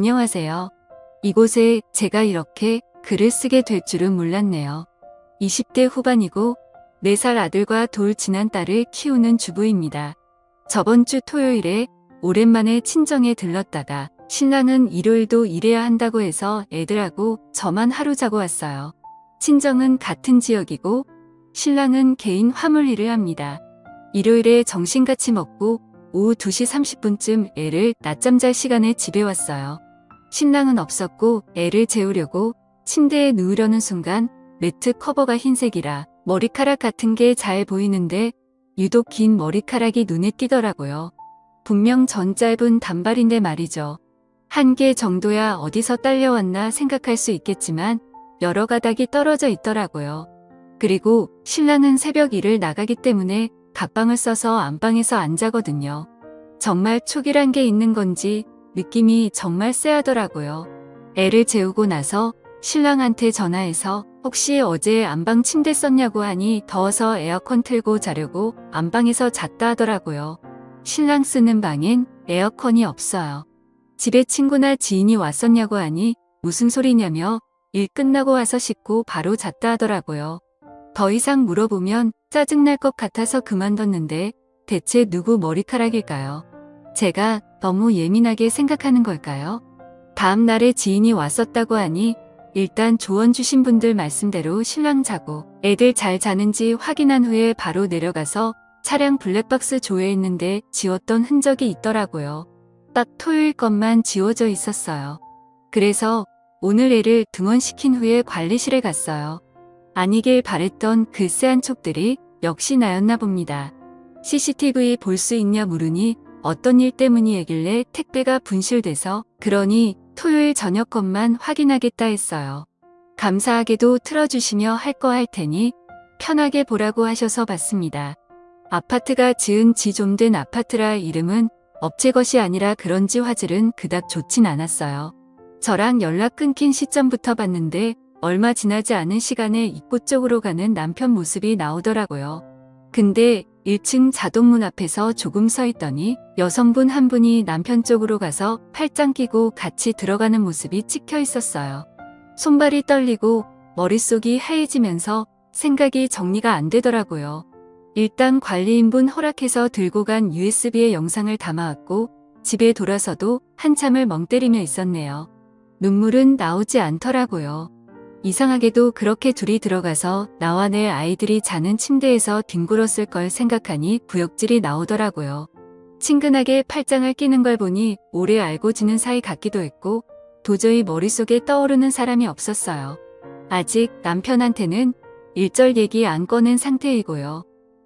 안녕하세요. 이곳에 제가 이렇게 글을 쓰게 될 줄은 몰랐네요. 20대 후반이고 4살 아들과 돌 지난 딸을 키우는 주부입니다. 저번 주 토요일에 오랜만에 친정에 들렀다가 신랑은 일요일도 일해야 한다고 해서 애들하고 저만 하루 자고 왔어요. 친정은 같은 지역이고 신랑은 개인 화물 일을 합니다. 일요일에 점심같이 먹고 오후 2시 30분쯤 애를 낮잠 잘 시간에 집에 왔어요. 신랑은 없었고 애를 재우려고 침대에 누우려는 순간 매트 커버가 흰색이라 머리카락 같은 게 잘 보이는데 유독 긴 머리카락이 눈에 띄더라고요. 분명 전 짧은 단발인데 말이죠. 한 개 정도야 어디서 딸려왔나 생각할 수 있겠지만 여러 가닥이 떨어져 있더라고요. 그리고 신랑은 새벽 일을 나가기 때문에 갑방을 써서 안방에서 안 자거든요. 정말 촉이란 게 있는 건지 느낌이 정말 쎄하더라고요. 애를 재우고 나서 신랑한테 전화해서 혹시 어제 안방 침대 썼냐고 하니 더워서 에어컨 틀고 자려고 안방에서 잤다 하더라고요. 신랑 쓰는 방엔 에어컨이 없어요. 집에 친구나 지인이 왔었냐고 하니 무슨 소리냐며 일 끝나고 와서 씻고 바로 잤다 하더라고요. 더 이상 물어보면 짜증날 것 같아서 그만뒀는데 대체 누구 머리카락일까요? 제가 너무 예민하게 생각하는 걸까요? 다음 날에 지인이 왔었다고 하니 일단 조언 주신 분들 말씀대로 신랑 자고 애들 잘 자는지 확인한 후에 바로 내려가서 차량 블랙박스 조회했는데 지웠던 흔적이 있더라고요. 딱 토요일 것만 지워져 있었어요. 그래서 오늘 애를 등원시킨 후에 관리실에 갔어요. 아니길 바랬던 그 쎄한 촉들이 역시 나였나 봅니다. CCTV 볼 수 있냐 물으니 어떤 일 때문이길래 택배가 분실돼서 그러니 토요일 저녁 것만 확인하겠다 했어요. 감사하게도 틀어주시며 할 거 할 테니 편하게 보라고 하셔서 봤습니다. 아파트가 지은 지 좀 된 아파트라 이름은 업체 것이 아니라 그런지 화질은 그닥 좋진 않았어요. 저랑 연락 끊긴 시점부터 봤는데 얼마 지나지 않은 시간에 입구 쪽으로 가는 남편 모습이 나오더라고요. 근데 1층 자동문 앞에서 조금 서 있더니 여성분 한 분이 남편 쪽으로 가서 팔짱 끼고 같이 들어가는 모습이 찍혀 있었어요. 손발이 떨리고 머릿속이 하얘지면서 생각이 정리가 안 되더라고요. 일단 관리인분 허락해서 들고 간 USB에 영상을 담아왔고 집에 돌아서도 한참을 멍 때리며 있었네요. 눈물은 나오지 않더라고요. 이상하게도 그렇게 둘이 들어가서 나와 내 아이들이 자는 침대에서 뒹굴었을 걸 생각하니 구역질이 나오더라고요. 친근하게 팔짱을 끼는 걸 보니 오래 알고 지낸 사이 같기도 했고 도저히 머릿속에 떠오르는 사람이 없었어요. 아직 남편한테는 일절 얘기 안 꺼낸 상태이고요.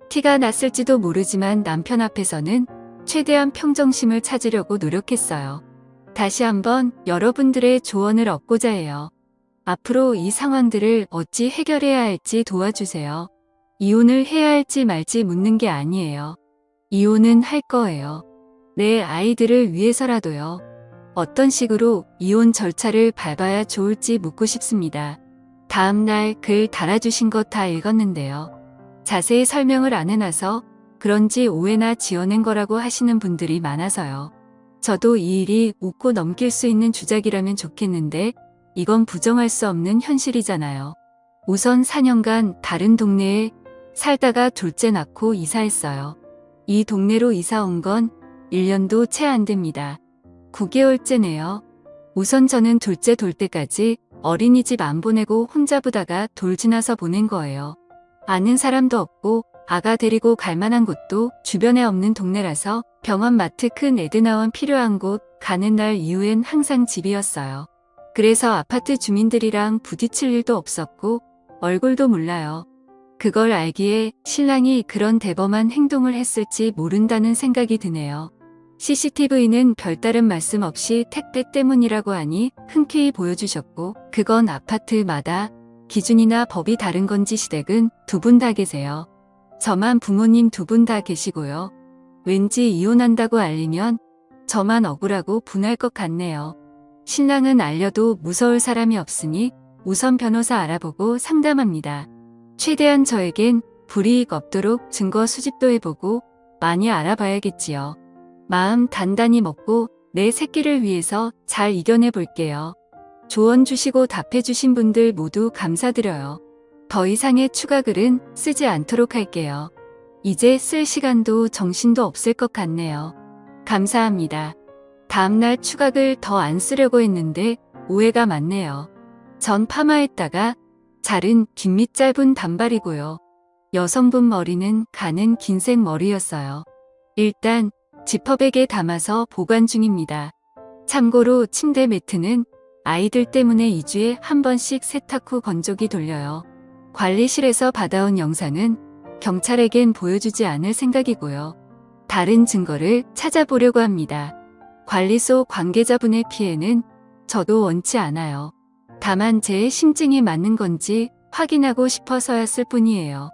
티가 났을지도 모르지만 남편 앞에서는 최대한 평정심을 찾으려고 노력했어요. 다시 한번 여러분들의 조언을 얻고자 해요. 앞으로 이 상황들을 어찌 해결해야 할지 도와주세요. 이혼을 해야 할지 말지 묻는 게 아니에요. 이혼은 할 거예요. 내 아이들을 위해서라도요. 어떤 식으로 이혼 절차를 밟아야 좋을지 묻고 싶습니다. 다음날 글 달아주신 거 다 읽었는데요. 자세히 설명을 안 해놔서 그런지 오해나 지어낸 거라고 하시는 분들이 많아서요. 저도 이 일이 웃고 넘길 수 있는 주작이라면 좋겠는데 이건 부정할 수 없는 현실이잖아요. 우선 4년간 다른 동네에 살다가 둘째 낳고 이사했어요. 이 동네로 이사 온 건 1년도 채 안 됩니다. 9개월째네요. 우선 저는 둘째 돌 때까지 어린이집 안 보내고 혼자 보다가 돌 지나서 보낸 거예요. 아는 사람도 없고 아가 데리고 갈 만한 곳도 주변에 없는 동네라서 병원, 마트, 큰 애드나원 필요한 곳 가는 날 이후엔 항상 집이었어요. 그래서 아파트 주민들이랑 부딪힐 일도 없었고 얼굴도 몰라요. 그걸 알기에 신랑이 그런 대범한 행동을 했을지 모른다는 생각이 드네요. CCTV는 별다른 말씀 없이 택배 때문이라고 하니 흔쾌히 보여주셨고 그건 아파트마다 기준이나 법이 다른 건지 시댁은 두 분 다 계세요. 저만 부모님 두 분 다 계시고요. 왠지 이혼한다고 알리면 저만 억울하고 분할 것 같네요. 신랑은 알려도 무서울 사람이 없으니 우선 변호사 알아보고 상담합니다. 최대한 저에겐 불이익 없도록 증거 수집도 해보고 많이 알아봐야겠지요. 마음 단단히 먹고 내 새끼를 위해서 잘 이겨내 볼게요. 조언 주시고 답해 주신 분들 모두 감사드려요. 더 이상의 추가 글은 쓰지 않도록 할게요. 이제 쓸 시간도 정신도 없을 것 같네요. 감사합니다. 다음날 추가 글 더 안 쓰려고 했는데 오해가 많네요. 전 파마했다가 자른 뒷밑 짧은 단발이고요. 여성분 머리는 가는 긴색 머리였어요. 일단 지퍼백에 담아서 보관 중입니다. 참고로 침대 매트는 아이들 때문에 2주에 한 번씩 세탁 후 건조기 돌려요. 관리실에서 받아온 영상은 경찰에겐 보여주지 않을 생각이고요. 다른 증거를 찾아보려고 합니다. 관리소 관계자분의 피해는 저도 원치 않아요. 다만 제 심증이 맞는 건지 확인하고 싶어서였을 뿐이에요.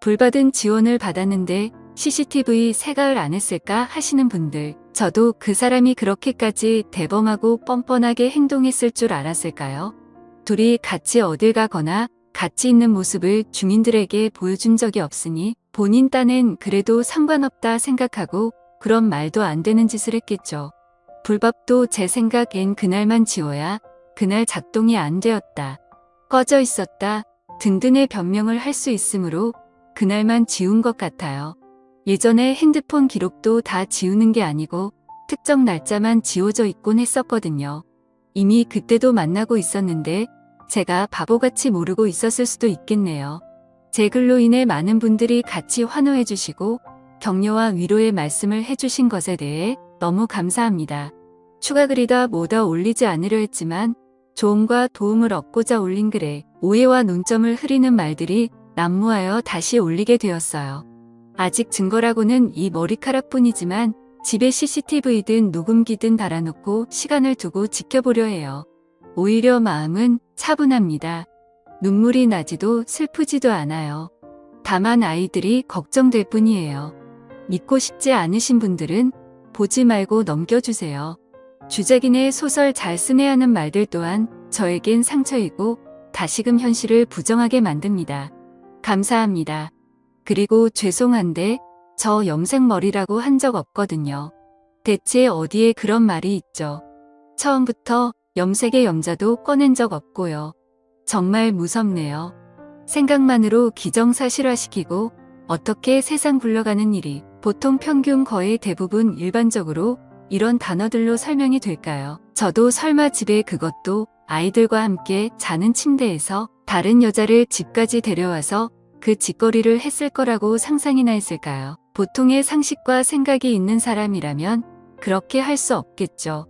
불받은 지원을 받았는데 CCTV 생각을 안 했을까 하시는 분들, 저도 그 사람이 그렇게까지 대범하고 뻔뻔하게 행동했을 줄 알았을까요? 둘이 같이 어딜 가거나 같이 있는 모습을 주민들에게 보여준 적이 없으니 본인 딴엔 그래도 상관없다 생각하고 그런 말도 안 되는 짓을 했겠죠. 불법도 제 생각엔 그날만 지워야 그날 작동이 안 되었다. 꺼져 있었다 등등의 변명을 할 수 있으므로 그날만 지운 것 같아요. 예전에 핸드폰 기록도 다 지우는 게 아니고 특정 날짜만 지워져 있곤 했었거든요. 이미 그때도 만나고 있었는데 제가 바보같이 모르고 있었을 수도 있겠네요. 제 글로 인해 많은 분들이 같이 환호해 주시고 격려와 위로의 말씀을 해주신 것에 대해 너무 감사합니다. 추가 글이다 뭐다 올리지 않으려 했지만 조언과 도움을 얻고자 올린 글에 오해와 논점을 흐리는 말들이 난무하여 다시 올리게 되었어요. 아직 증거라고는 이 머리카락뿐이지만 집에 CCTV든 녹음기든 달아놓고 시간을 두고 지켜보려 해요. 오히려 마음은 차분합니다. 눈물이 나지도 슬프지도 않아요. 다만 아이들이 걱정될 뿐이에요. 믿고 싶지 않으신 분들은 보지 말고 넘겨주세요. 주작인의 소설 잘 쓰네 하는 말들 또한 저에겐 상처이고 다시금 현실을 부정하게 만듭니다. 감사합니다. 그리고 죄송한데 저 염색머리라고 한 적 없거든요. 대체 어디에 그런 말이 있죠. 처음부터 염색의 염자도 꺼낸 적 없고요. 정말 무섭네요. 생각만으로 기정사실화시키고 어떻게 세상 굴러가는 일이 보통 평균 거의 대부분 일반적으로 이런 단어들로 설명이 될까요? 저도 설마 집에 그것도 아이들과 함께 자는 침대에서 다른 여자를 집까지 데려와서 그 짓거리를 했을 거라고 상상이나 했을까요? 보통의 상식과 생각이 있는 사람이라면 그렇게 할 수 없겠죠.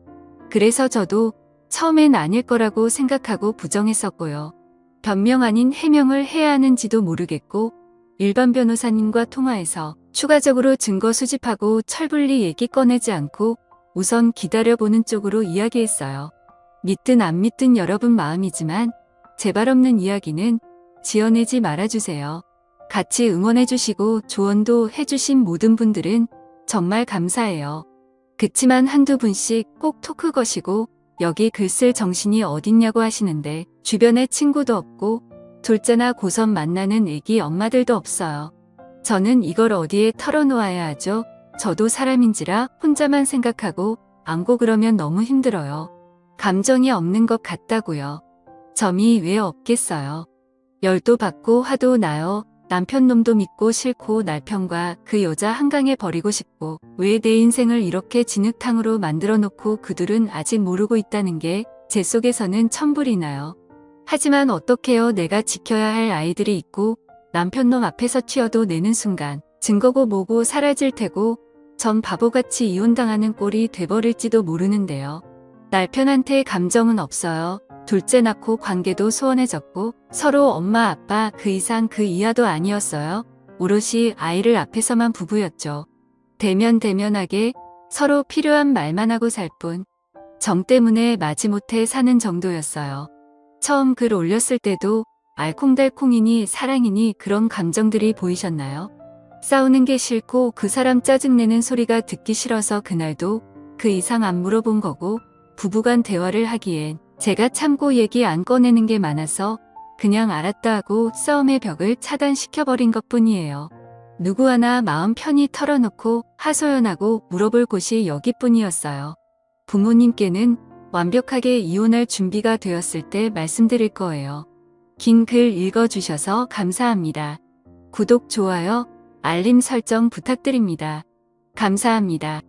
그래서 저도 처음엔 아닐 거라고 생각하고 부정했었고요. 변명 아닌 해명을 해야 하는지도 모르겠고 일반 변호사님과 통화해서 추가적으로 증거 수집하고 철분리 얘기 꺼내지 않고 우선 기다려보는 쪽으로 이야기했어요. 믿든 안 믿든 여러분 마음이지만 제발 없는 이야기는 지어내지 말아주세요. 같이 응원해주시고 조언도 해주신 모든 분들은 정말 감사해요. 그치만 한두 분씩 꼭 토크 거시고 여기 글 쓸 정신이 어딨냐고 하시는데 주변에 친구도 없고 둘째나 고3 만나는 애기 엄마들도 없어요. 저는 이걸 어디에 털어놓아야 하죠? 저도 사람인지라 혼자만 생각하고 안고 그러면 너무 힘들어요. 감정이 없는 것 같다고요. 점이 왜 없겠어요. 열도 받고 화도 나요. 남편 놈도 믿고 싫고 날편과 그 여자 한강에 버리고 싶고 왜 내 인생을 이렇게 진흙탕으로 만들어 놓고 그들은 아직 모르고 있다는 게 제 속에서는 천불이 나요. 하지만 어떡해요. 내가 지켜야 할 아이들이 있고 남편 놈 앞에서 튀어도 내는 순간 증거고 뭐고 사라질 테고 전 바보같이 이혼당하는 꼴이 돼버릴지도 모르는데요. 남편한테 감정은 없어요. 둘째 낳고 관계도 소원해졌고 서로 엄마 아빠 그 이상 그 이하도 아니었어요. 오롯이 아이를 앞에서만 부부였죠. 대면대면하게 서로 필요한 말만 하고 살 뿐. 정 때문에 마지못해 사는 정도였어요. 처음 글 올렸을 때도 알콩달콩이니 사랑이니 그런 감정들이 보이셨나요? 싸우는 게 싫고 그 사람 짜증내는 소리가 듣기 싫어서 그날도 그 이상 안 물어본 거고 부부간 대화를 하기엔 제가 참고 얘기 안 꺼내는 게 많아서 그냥 알았다 하고 싸움의 벽을 차단시켜버린 것뿐이에요. 누구 하나 마음 편히 털어놓고 하소연하고 물어볼 곳이 여기뿐이었어요. 부모님께는 완벽하게 이혼할 준비가 되었을 때 말씀드릴 거예요. 긴 글 읽어주셔서 감사합니다. 구독, 좋아요, 알림 설정 부탁드립니다. 감사합니다.